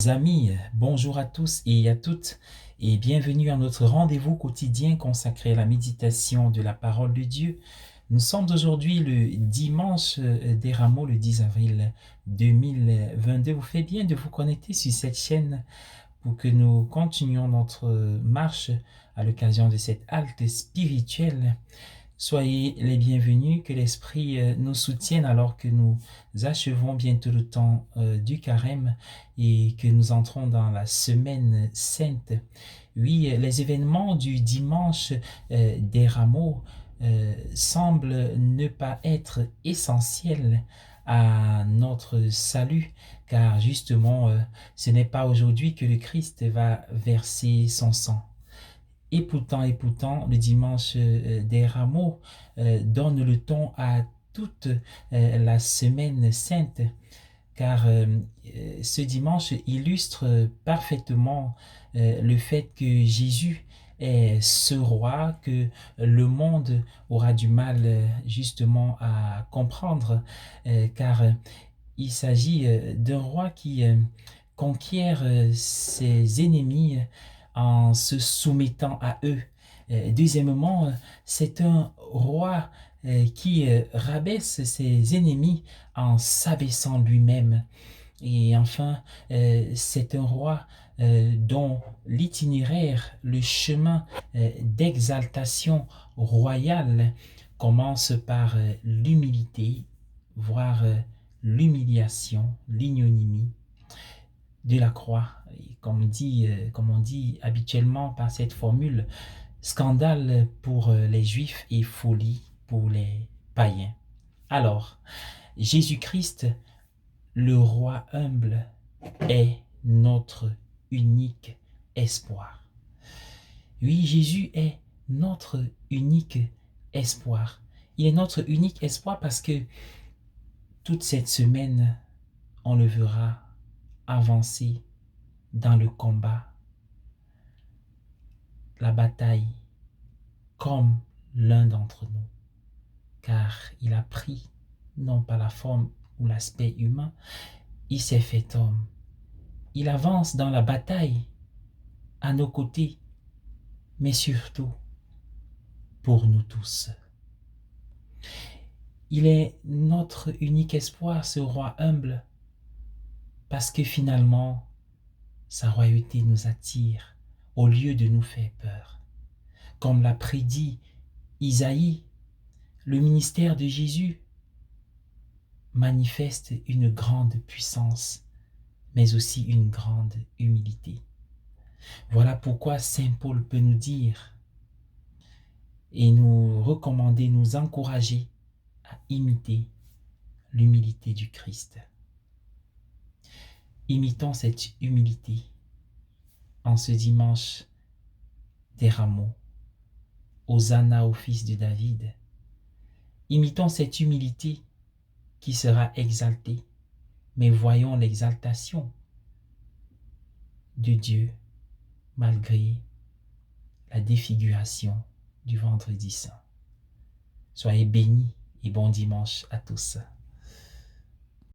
Amis, bonjour à tous et à toutes et bienvenue à notre rendez-vous quotidien consacré à la méditation de la parole de Dieu. Nous sommes aujourd'hui le dimanche des Rameaux, le 10 avril 2022. Vous faites bien de vous connecter sur cette chaîne pour que nous continuions notre marche à l'occasion de cette halte spirituelle. Soyez les bienvenus, que l'Esprit nous soutienne alors que nous achevons bientôt le temps du carême et que nous entrons dans la semaine sainte. Oui, les événements du dimanche des Rameaux semblent ne pas être essentiels à notre salut, car justement, ce n'est pas aujourd'hui que le Christ va verser son sang. Et pourtant, le dimanche des Rameaux donne le ton à toute la semaine sainte, car ce dimanche illustre parfaitement le fait que Jésus est ce roi que le monde aura du mal justement à comprendre, car il s'agit d'un roi qui conquiert ses ennemis en se soumettant à eux. Deuxièmement, c'est un roi qui rabaisse ses ennemis en s'abaissant lui-même. Et enfin, c'est un roi dont l'itinéraire, le chemin d'exaltation royale commence par l'humilité, voire l'humiliation, l'ignominie de la croix. Et comme on dit habituellement par cette formule, scandale pour les Juifs et folie pour les païens. Alors, Jésus-Christ, le roi humble, est notre unique espoir. Oui, Jésus est notre unique espoir. Il est notre unique espoir parce que toute cette semaine, on le verra avancer dans le combat, la bataille, comme l'un d'entre nous, car il a pris non pas la forme ou l'aspect humain, il s'est fait homme. Il avance dans la bataille à nos côtés, mais surtout pour nous tous. Il est notre unique espoir, ce roi humble, parce que finalement, sa royauté nous attire au lieu de nous faire peur. Comme l'a prédit Isaïe, le ministère de Jésus manifeste une grande puissance, mais aussi une grande humilité. Voilà pourquoi Saint Paul peut nous dire et nous recommander, nous encourager à imiter l'humilité du Christ. Imitons cette humilité en ce dimanche des Rameaux. Hosanna au fils de David. Imitons cette humilité qui sera exaltée, mais voyons l'exaltation de Dieu malgré la défiguration du vendredi saint. Soyez bénis et bon dimanche à tous.